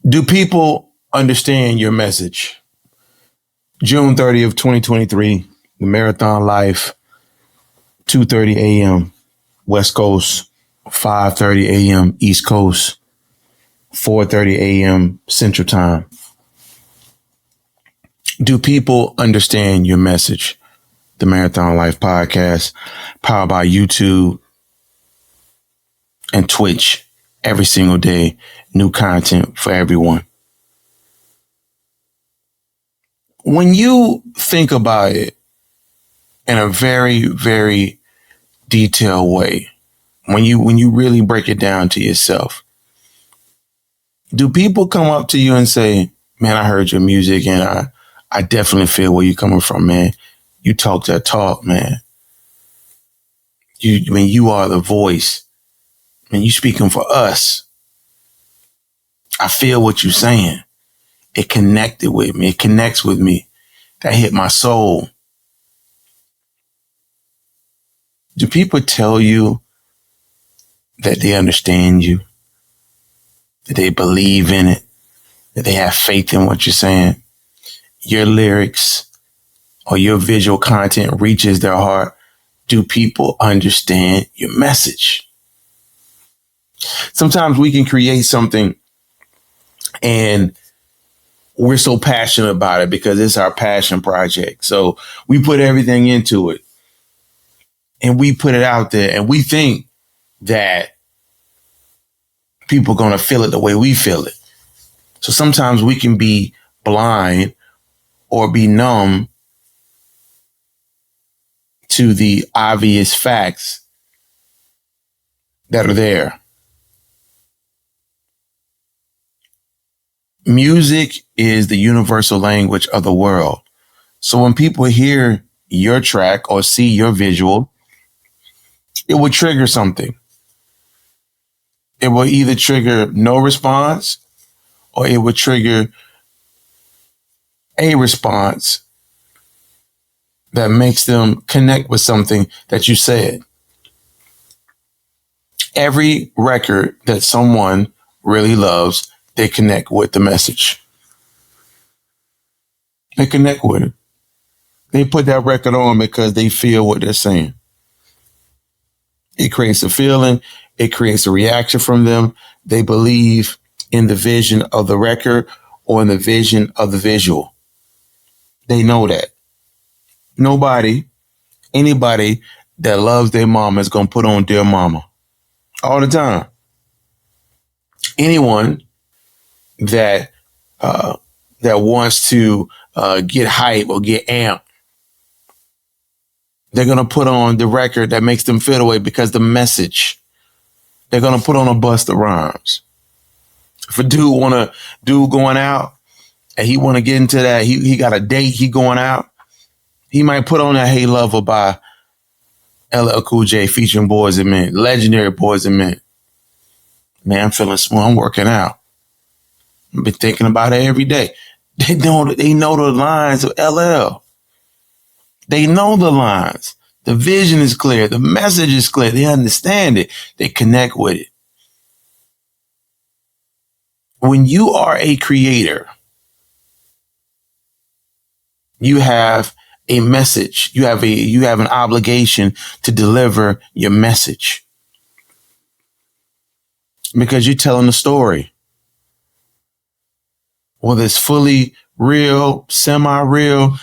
Do people understand your message? June 30th, 2023, the Marathon Life, 2:30 a.m. West Coast, 5:30 a.m. East Coast, 4:30 a.m. Central Time. Do people understand your message? The Marathon Life podcast, powered by YouTube and Twitch. Every single day, new content for everyone. When you think about it in a very, very detailed way, when you really break it down to yourself, do people come up to you and say, man, I heard your music and I definitely feel where you're coming from, man. You talk that talk, man. You are the voice, and you speaking for us. I feel what you're saying. It connected with me. It connects with me. That hit my soul. Do people tell you that they understand you, that they believe in it, that they have faith in what you're saying? Your lyrics or your visual content reaches their heart. Do people understand your message? Sometimes we can create something and we're so passionate about it because it's our passion project. So we put everything into it and we put it out there and we think that people are going to feel it the way we feel it. So sometimes we can be blind or be numb to the obvious facts that are there. Music is the universal language of the world. So when people hear your track or see your visual, it will trigger something. It will either trigger no response or it will trigger a response that makes them connect with something that you said. Every record that someone really loves, they connect with the message. They connect with it. They put that record on because they feel what they're saying. It creates a feeling. It creates a reaction from them. They believe in the vision of the record or in the vision of the visual. They know that. Anybody that loves their mama is going to put on Dear Mama all the time. Anyone that wants to get hype or get amped, they're going to put on the record that makes them feel away because the message. They're going to put on a Busta Rhymes. If a dude going out and he want to get into that, he got a date, he going out, he might put on that Hey Lover by LL Cool J featuring Boys and Men, legendary Boys and Men. Man, I'm feeling smooth. I'm working out. I've been thinking about it every day. They know the lines of LL. They know the lines. The vision is clear. The message is clear. They understand it. They connect with it. When you are a creator, you have a message. You have an obligation to deliver your message because you're telling a story. Whether it's fully real, semi-real,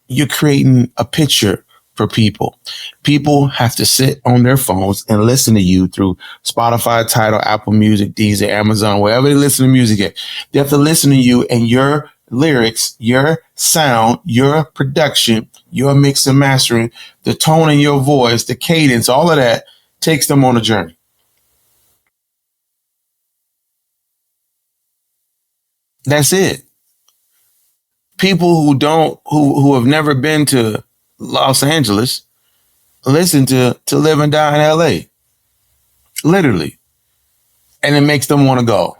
you're creating a picture for people. People have to sit on their phones and listen to you through Spotify, Tidal, Apple Music, Deezer, Amazon, wherever they listen to music at. They have to listen to you and your lyrics, your sound, your production, your mix and mastering, the tone in your voice, the cadence, all of that takes them on a journey. That's it. People who have never been to Los Angeles listen to Live and Die in LA. Literally. And it makes them want to go.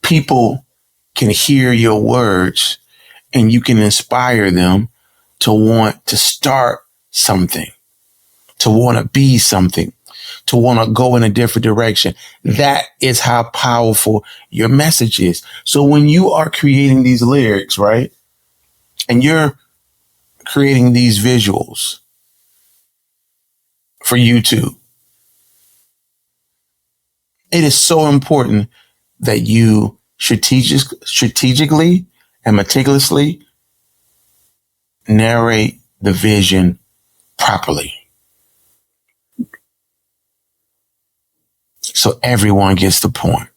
People can hear your words and you can inspire them to want to start something, to want to be something. to want to go in a different direction. That is how powerful your message is. So when you are creating these lyrics, right, and you're creating these visuals for YouTube, it is so important that you strategically and meticulously narrate the vision properly, so everyone gets the point.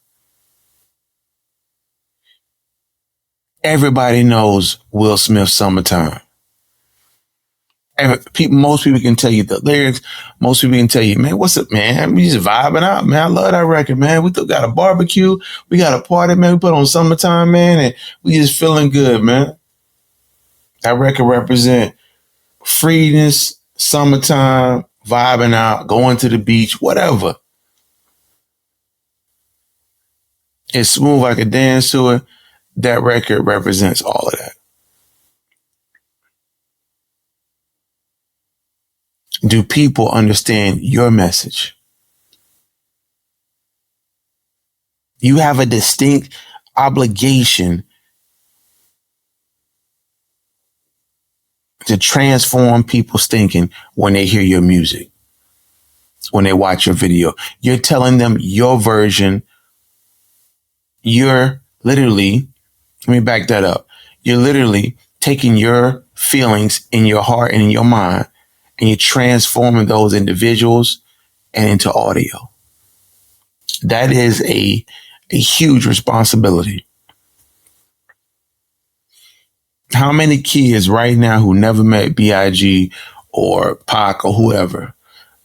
Everybody knows Will Smith's Summertime. Most people can tell you the lyrics. Most people can tell you, man, what's up, man? We just vibing out, man. I love that record, man. We got a barbecue. We got a party, man. We put on Summertime, man, and we just feeling good, man. That record represent freeness, summertime, vibing out, going to the beach, whatever. It's smooth. I can dance to it. That record represents all of that. Do people understand your message? You have a distinct obligation to transform people's thinking when they hear your music, when they watch your video. You're telling them your version. You're literally, let me back that up. You're literally taking your feelings in your heart and in your mind, and you're transforming those individuals and into audio. That is a huge responsibility. How many kids right now who never met B.I.G. or Pac or whoever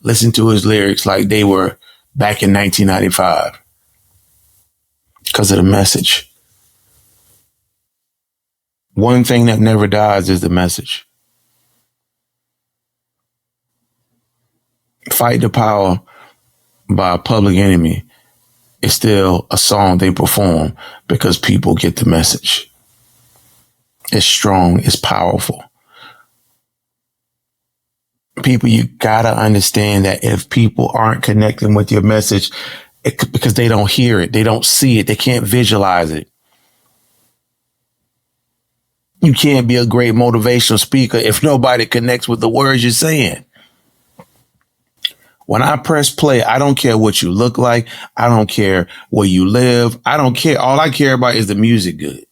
listen to his lyrics like they were back in 1995 because of the message? One thing that never dies is the message. Fight the Power by Public Enemy is still a song they perform because people get the message. It's strong. It's powerful. People, you gotta understand that if people aren't connecting with your message, because they don't hear it, they don't see it, they can't visualize it. You can't be a great motivational speaker if nobody connects with the words you're saying. When I press play, I don't care what you look like. I don't care where you live. I don't care. All I care about is the music good.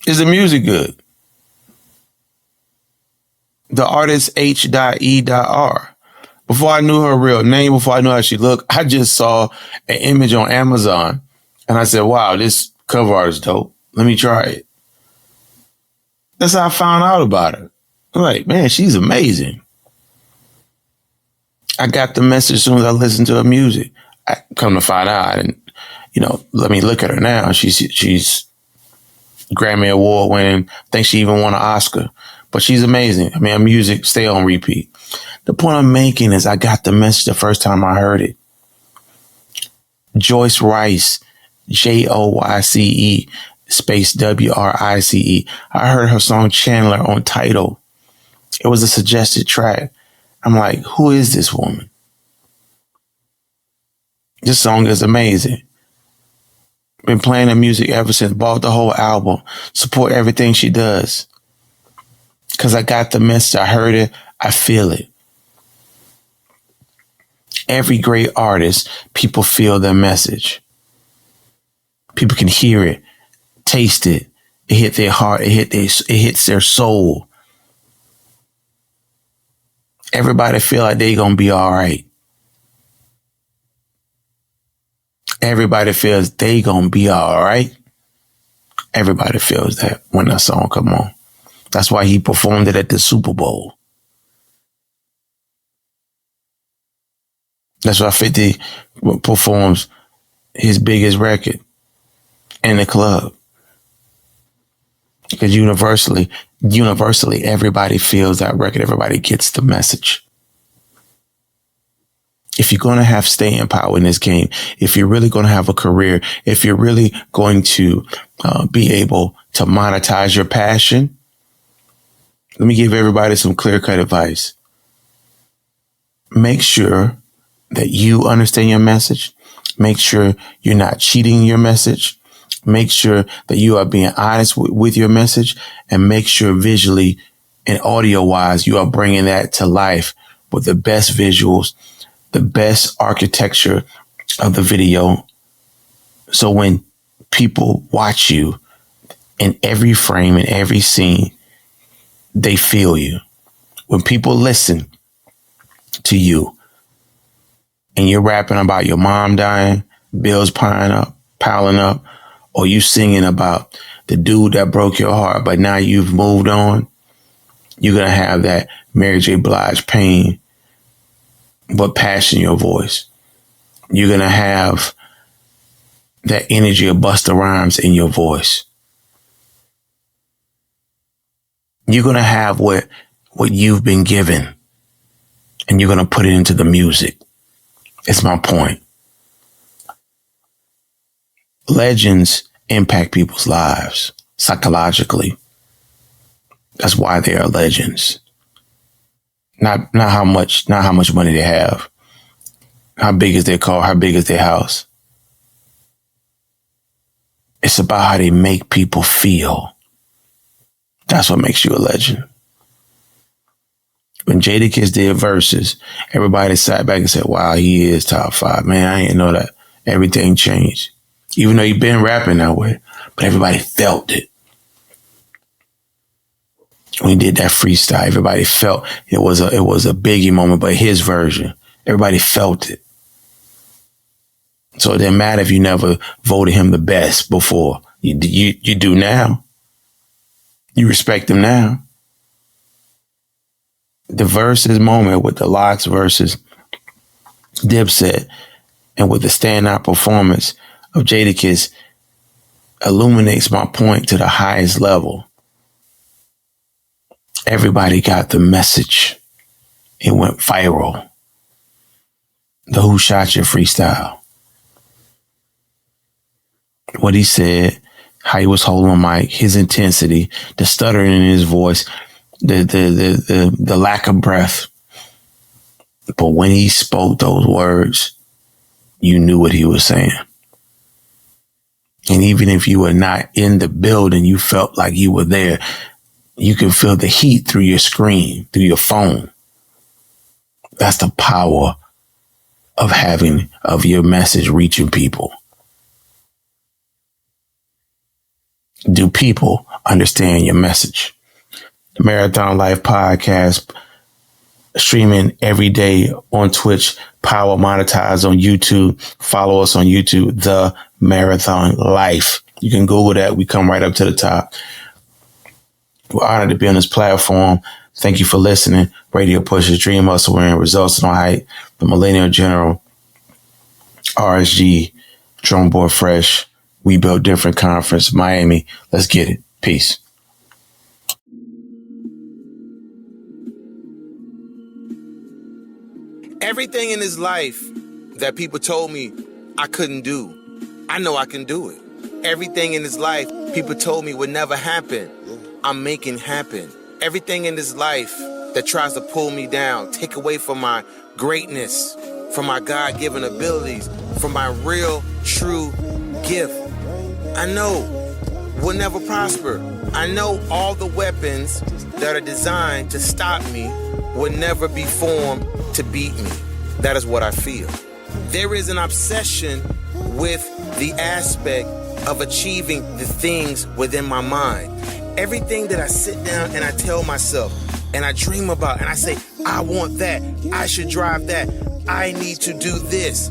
Is the music good? The artist H.E.R. Before I knew her real name, before I knew how she looked, I just saw an image on Amazon and I said, wow, this cover art is dope. Let me try it. That's how I found out about her. I'm like, man, she's amazing. I got the message as soon as I listened to her music. I come to find out, and let me look at her now. She's Grammy Award winning. I think she even won an Oscar. But she's amazing. I mean, her music stay on repeat. The point I'm making is I got the message the first time I heard it. Joyce Rice, Joyce space WRICE. I heard her song Chandler on Tidal. It was a suggested track. I'm like, who is this woman? This song is amazing. Been playing her music ever since. Bought the whole album. Support everything she does. Because I got the message. I heard it. I feel it. Every great artist, people feel their message. People can hear it, taste it. It hit their heart. It hits their soul. Everybody feel like they gonna be all right. Everybody feels they gonna be all right. Everybody feels that when that song come on. That's why he performed it at the Super Bowl. That's why 50 performs his biggest record in the club. Because universally, everybody feels that record. Everybody gets the message. If you're going to have staying power in this game, if you're really going to have a career, if you're really going to be able to monetize your passion, let me give everybody some clear-cut advice. make sure that you understand your message. Make sure you're not cheating your message. Make sure that you are being honest with your message, and make sure visually and audio wise, you are bringing that to life with the best visuals, the best architecture of the video. So when people watch you in every frame, in every scene, they feel you. When people listen to you and you're rapping about your mom dying, bills piling up, or you singing about the dude that broke your heart, but now you've moved on, you're going to have that Mary J. Blige pain, but passion in your voice. You're going to have that energy of Busta Rhymes in your voice. You're going to have what you've been given, and you're going to put it into the music. It's my point. Legends impact people's lives psychologically. That's why they are legends. Not how much money they have. How big is their car? How big is their house? It's about how they make people feel. That's what makes you a legend. When Jadakiss did verses, everybody sat back and said, wow, he is top 5. Man, I didn't know that. Everything changed. Even though he'd been rapping that way, but everybody felt it. When he did that freestyle, everybody felt it was a Biggie moment, but his version, everybody felt it. So it didn't matter if you never voted him the best before. You do now. You respect him now. The versus moment with the Lox versus Dipset, and with the standout performance of Jadakiss, illuminates my point to the highest level. Everybody got the message. It went viral. The Who Shot You freestyle. What he said, how he was holding the mic, his intensity, the stuttering in his voice, the lack of breath. But when he spoke those words, you knew what he was saying. And even if you were not in the building, you felt like you were there. You can feel the heat through your screen, through your phone. That's the power of your message reaching people. Do people understand your message? The Marathon Life Podcast, streaming every day on Twitch, Power Monetize on YouTube. Follow us on YouTube, The Marathon Life. You can Google that. We come right up to the top. We're honored to be on this platform. Thank you for listening. Radio Pushers, Dream Hustle, Wearing Results on Height, the Millennial General, RSG, Drum Board Fresh, We Built Different Conference, Miami. Let's get it. Peace. Everything in this life that people told me I couldn't do, I know I can do it. Everything in this life people told me would never happen, I'm making happen. Everything in this life that tries to pull me down, take away from my greatness, from my God-given abilities, from my real, true gift, I know will never prosper. I know all the weapons that are designed to stop me will never be formed to beat me. That is what I feel. There is an obsession with the aspect of achieving the things within my mind. Everything that I sit down and I tell myself and I dream about and I say, I want that, I should drive that, I need to do this.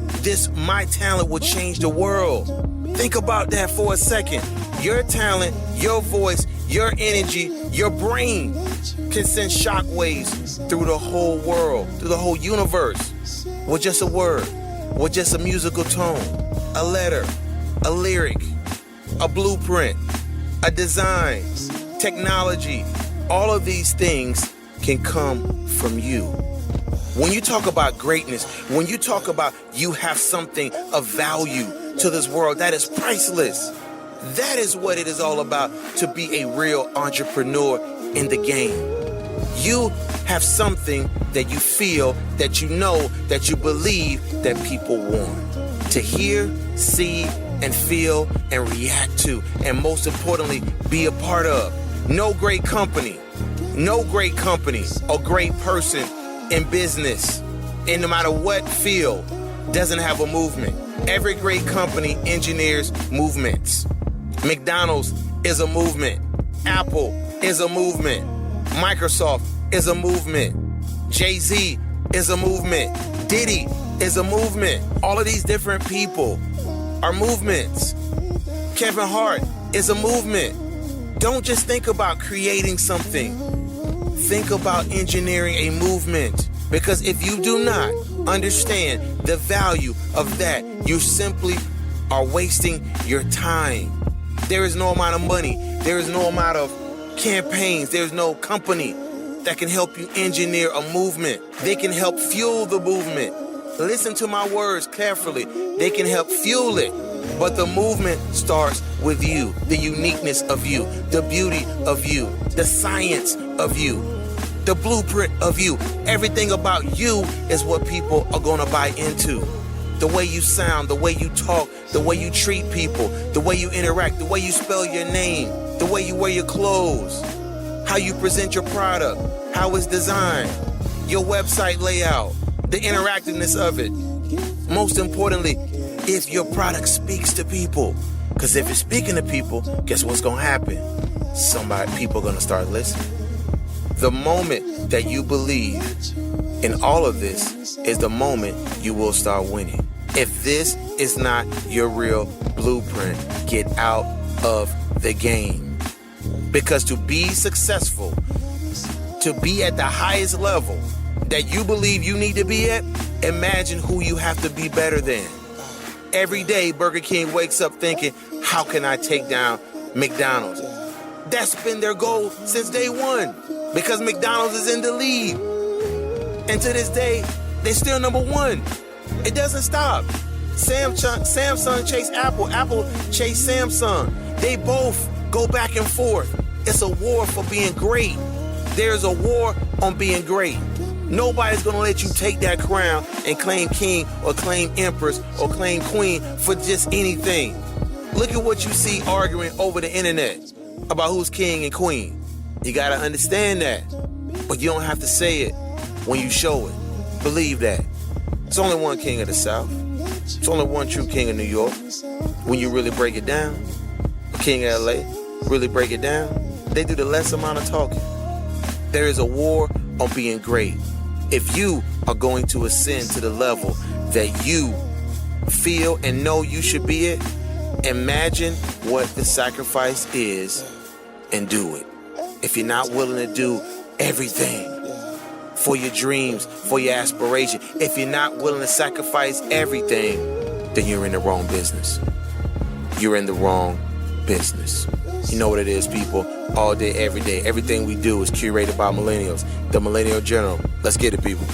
My talent will change the world. Think about that for a second. Your talent, your voice, your energy, your brain can send shockwaves through the whole world, through the whole universe, with just a word, with just a musical tone, a letter, a lyric, a blueprint, a design, technology. All of these things can come from you. When you talk about greatness, when you talk about you have something of value to this world that is priceless, that is what it is all about to be a real entrepreneur in the game. You have something that you feel, that you know, that you believe that people want to hear, see, and feel, and react to, and most importantly, be a part of. No great company or great person in business, in no matter what field, doesn't have a movement. Every great company engineers movements. McDonald's is a movement. Apple is a movement. Microsoft is a movement. Jay-Z is a movement. Diddy is a movement. All of these different people are movements. Kevin Hart is a movement. Don't just think about creating something. Think about engineering a movement. Because if you do not understand the value of that, you simply are wasting your time. There is no amount of money. There is no amount of campaigns. There's no company that can help you engineer a movement. They can help fuel the movement. Listen to my words carefully. They can help fuel it. But the movement starts with you, the uniqueness of you, the beauty of you, the science of you, the blueprint of you. Everything about you is what people are going to buy into. The way you sound, the way you talk, the way you treat people, the way you interact, the way you spell your name, the way you wear your clothes, how you present your product, how it's designed, your website layout, the interactiveness of it. Most importantly, if your product speaks to people. Because if it's speaking to people, guess what's going to happen? People are going to start listening. The moment that you believe in all of this is the moment you will start winning. If this is not your real blueprint, get out of the game. Because to be successful, to be at the highest level that you believe you need to be at, imagine who you have to be better than. Every day, Burger King wakes up thinking, how can I take down McDonald's? That's been their goal since day one, because McDonald's is in the lead. And to this day, they're still number one. It doesn't stop. Samsung chase Apple. Apple chase Samsung. They both go back and forth. It's a war for being great. There's a war on being great. Nobody's going to let you take that crown and claim king or claim empress or claim queen for just anything. Look at what you see arguing over the internet about who's king and queen. You got to understand that. But you don't have to say it when you show it. Believe that. It's only one king of the South. It's only one true king of New York. When you really break it down, a king of LA, really break it down, they do the less amount of talking. There is a war on being great. If you are going to ascend to the level that you feel and know you should be at, imagine what the sacrifice is and do it. If you're not willing to do everything for your dreams, for your aspiration, if you're not willing to sacrifice everything, then you're in the wrong business. You're in the wrong business. You know what it is, people. All day, every day. Everything we do is curated by millennials. The Millennial Journal. Let's get it, people.